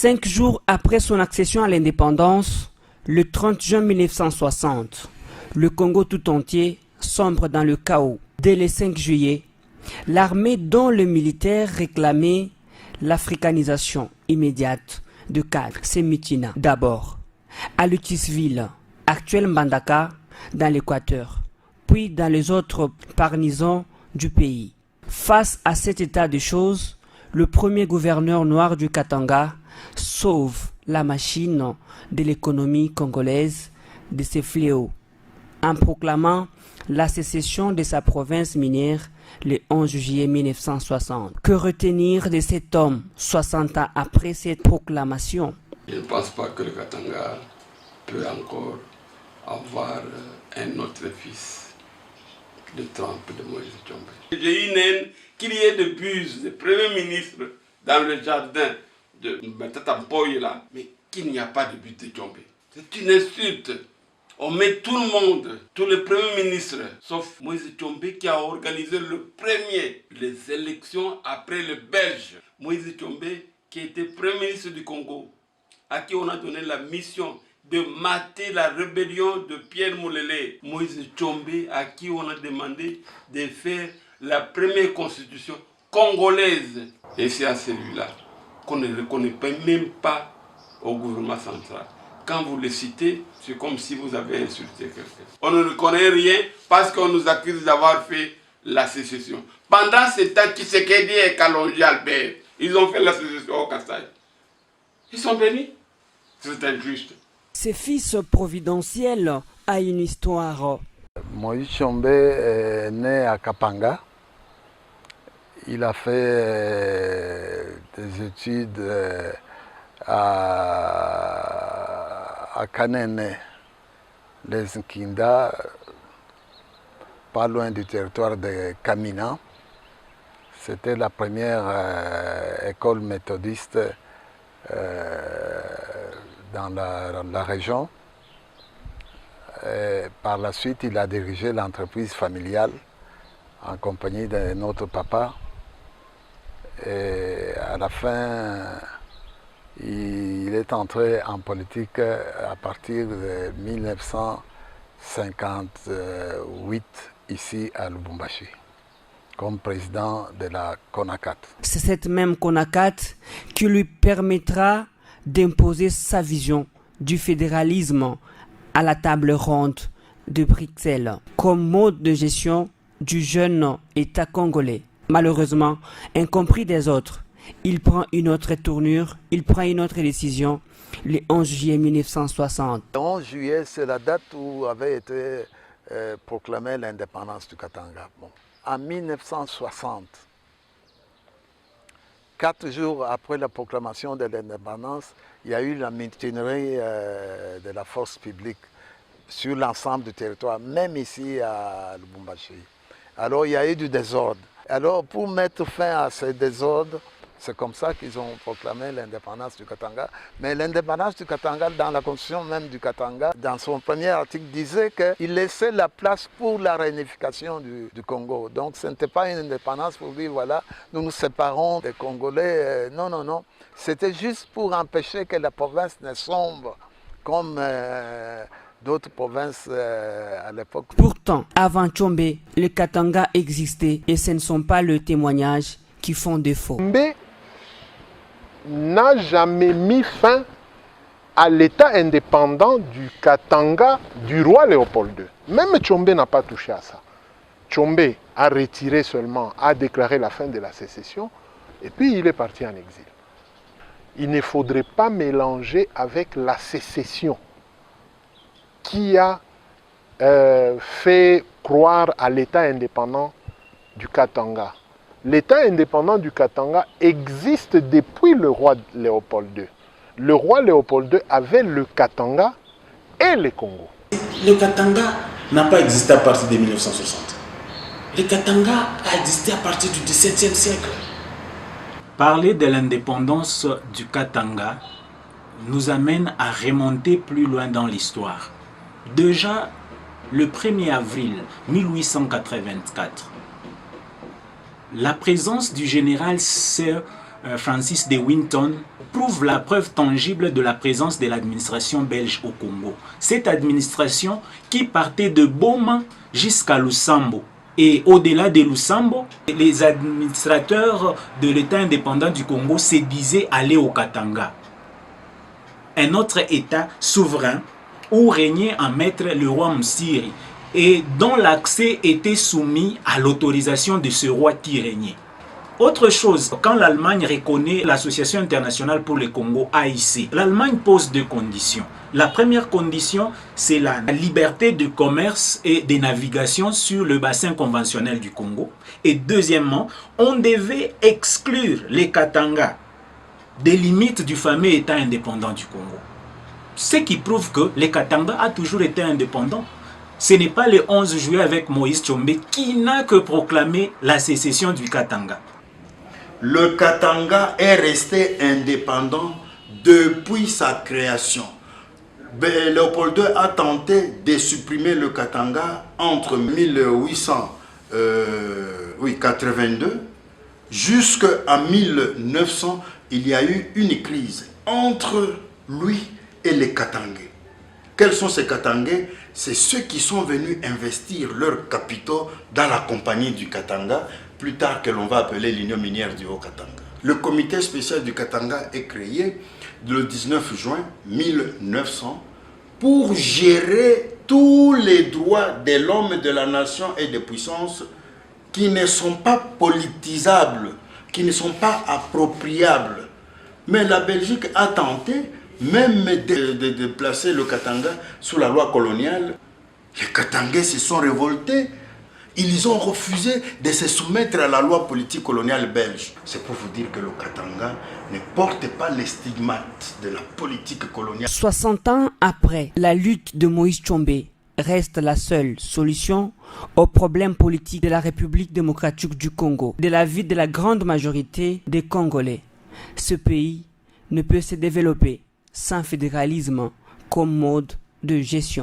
5 jours après son accession à l'indépendance, le 30 juin 1960, le Congo tout entier sombre dans le chaos. Dès le 5 juillet, l'armée dont le militaire réclamait l'africanisation immédiate de cadres s'est mutina d'abord à Lutisville, actuel Mbandaka, dans l'Équateur, puis dans les autres garnisons du pays. Face à cet état de choses, le premier gouverneur noir du Katanga sauve la machine de l'économie congolaise de ces fléaux en proclamant la sécession de sa province minière le 11 juillet 1960. Que retenir de cet homme 60 ans après cette proclamation? Je ne pense pas que le Katanga peut encore avoir un autre fils de trempe de Moïse Tshombe. J'ai une haine qu'il y ait de buse, de premier ministre dans le jardin de Matata Mpoye là, mais qu'il n'y a pas de but de Tshombe. C'est une insulte. On met tout le monde, tous les premiers ministres, sauf Moïse Tshombe qui a organisé le premier les élections après le Belge. Moïse Tshombe qui était premier ministre du Congo, à qui on a donné la mission de mater la rébellion de Pierre Moulele. Moïse Tshombe à qui on a demandé de faire la première constitution congolaise. Et c'est à celui-là qu'on ne reconnaît même pas au gouvernement central. Quand vous le citez, c'est comme si vous avez insulté quelqu'un. On ne reconnaît rien parce qu'on nous accuse d'avoir fait la sécession. Pendant ce temps, Tshisekedi et Kalonji Albert, ils ont fait la sécession au Kassai. Ils sont venus. C'est injuste. Ce fils providentiel a une histoire. Moïse Tshombe est né à Kapanga. Il a fait des études à Kanene, les Nkinda, pas loin du territoire de Kamina. C'était la première école méthodiste dans la région. Et par la suite, il a dirigé l'entreprise familiale en compagnie de notre papa. Et à la fin, il est entré en politique à partir de 1958 ici à Lubumbashi, comme président de la CONACAT. C'est cette même CONACAT qui lui permettra d'imposer sa vision du fédéralisme à la table ronde de Bruxelles comme mode de gestion du jeune État congolais. Malheureusement, incompris des autres, il prend une autre tournure, il prend une autre décision le 11 juillet 1960. Le 11 juillet, c'est la date où avait été proclamée l'indépendance du Katanga. Bon. En 1960, 4 jours après la proclamation de l'indépendance, il y a eu la mutinerie de la force publique sur l'ensemble du territoire, même ici à Lubumbashi. Alors il y a eu du désordre. Alors pour mettre fin à ce désordre, c'est comme ça qu'ils ont proclamé l'indépendance du Katanga. Mais l'indépendance du Katanga, dans la constitution même du Katanga, dans son premier article, disait qu'il laissait la place pour la réunification du Congo. Donc ce n'était pas une indépendance pour dire, voilà, nous nous séparons des Congolais. Non, non, non. C'était juste pour empêcher que la province ne sombre comme d'autres provinces à l'époque. Pourtant, avant Tshombe, le Katanga existait et ce ne sont pas les témoignages qui font défaut. Tshombe n'a jamais mis fin à l'état indépendant du Katanga du roi Léopold II. Même Tshombe n'a pas touché à ça. Tshombe a retiré seulement, a déclaré la fin de la sécession et puis il est parti en exil. Il ne faudrait pas mélanger avec la sécession qui a fait croire à l'état indépendant du Katanga. L'état indépendant du Katanga existe depuis le roi Léopold II. Le roi Léopold II avait le Katanga et le Congo. Le Katanga n'a pas existé à partir de 1960. Le Katanga a existé à partir du XVIIe siècle. Parler de l'indépendance du Katanga nous amène à remonter plus loin dans l'histoire. Déjà, le 1er avril 1884, la présence du général Sir Francis de Winton prouve la preuve tangible de la présence de l'administration belge au Congo. Cette administration qui partait de Boma jusqu'à Lusambo. Et au-delà de Lusambo, les administrateurs de l'État indépendant du Congo se disaient aller au Katanga, un autre État souverain où régnait en maître le roi Msiri et dont l'accès était soumis à l'autorisation de ce roi qui régnait. Autre chose, quand l'Allemagne reconnaît l'Association internationale pour le Congo, AIC, l'Allemagne pose deux conditions. La première condition, c'est la liberté de commerce et de navigation sur le bassin conventionnel du Congo. Et deuxièmement, on devait exclure les Katanga des limites du fameux État indépendant du Congo. Ce qui prouve que les Katanga a toujours été indépendant. Ce n'est pas le 11 juillet avec Moïse Tshombe qui n'a que proclamé la sécession du Katanga. Le Katanga est resté indépendant depuis sa création. Léopold II a tenté de supprimer le Katanga entre 1882 jusqu'à 1900. Il y a eu une crise entre lui et les Katangais. Quels sont ces Katangais? C'est ceux qui sont venus investir leurs capitaux dans la compagnie du Katanga, plus tard que l'on va appeler l'Union minière du Haut-Katanga. Le comité spécial du Katanga est créé le 19 juin 1900 pour gérer tous les droits de l'homme, de la nation et des puissances qui ne sont pas politisables, qui ne sont pas appropriables. Mais la Belgique a tenté même de placer le Katanga sous la loi coloniale. Les Katangais se sont révoltés. Ils ont refusé de se soumettre à la loi politique coloniale belge. C'est pour vous dire que le Katanga ne porte pas les stigmates de la politique coloniale. 60 ans après, la lutte de Moïse Tshombe reste la seule solution aux problèmes politiques de la République démocratique du Congo, de la vie de la grande majorité des Congolais. Ce pays ne peut se développer sans fédéralisme comme mode de gestion.